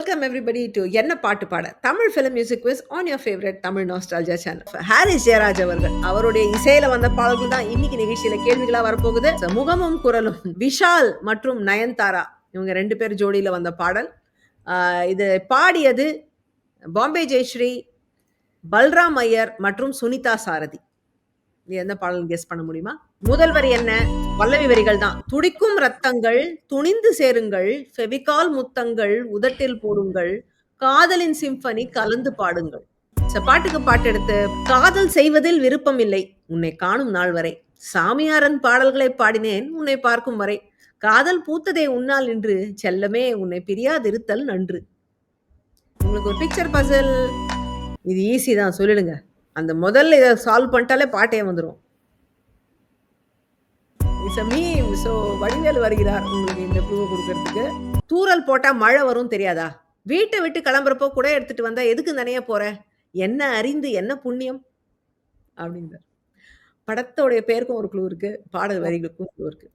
Welcome everybody to என்ன பாட்டு பாட Tamil film music quiz on your favourite Tamil nostalgia channel. Harris Jayaraj அவர்கள் அவருடைய இசையில வந்த பாடல்கள் தான் இன்னைக்கு நிகழ்ச்சியில கேள்விகளா வரப்போகுது. முகமும் குரலும் விஷால் மற்றும் நயன்தாரா இவங்க 2 பேர் ஜோடியில வந்த பாடல். இது பாடியது பாம்பே ஜெயஸ்ரீ, பல்ராம் ஐயர் மற்றும் சுனிதா சாரதி. நீ எந்த பாடல் கெஸ் பண்ண முடியுமா? முதல் வரி என்ன? பல்லவி வரிகள் தான். துடிக்கும் ரத்தங்கள் துணிந்து சேருங்கள், ஃபெவிகால் முத்தங்கள் உதட்டில் போடுங்கள், காதலின் சிம்பனி கலந்து பாடுங்கள். பாட்டுக்கு பாட்டு எடுத்து காதல் செய்வதில் விருப்பம் இல்லை உன்னை காணும் நாள் வரை, சாமியாரன் பாடல்களை பாடினேன் உன்னை பார்க்கும் வரை, காதல் பூத்ததே உன்னால் என்று செல்லமே உன்னை பிரியாதிருத்தல் நன்று. உங்களுக்கு ஒரு பிக்சர் பசில். இது ஈஸி தான், சொல்லிடுங்க. அந்த முதல்ல இதை சால்வ் பண்ணிட்டாலே பாட்டே வந்துடும். வடிவேல் வருகிறார் உங்களுக்கு இந்த க்ளூவை கொடுக்கறதுக்கு. தூரல் போட்டா மழை வரும் தெரியாதா? வீட்டை விட்டு கிளம்புறப்போ கூட எடுத்துட்டு வந்தா எதுக்கு நனைய போற? என்ன அறிந்து என்ன புண்ணியம் அப்படிங்கிற படத்தோடைய பேருக்கும் ஒரு க்ளூ இருக்கு, பாடல் வரிகளுக்கும் க்ளூ இருக்கு.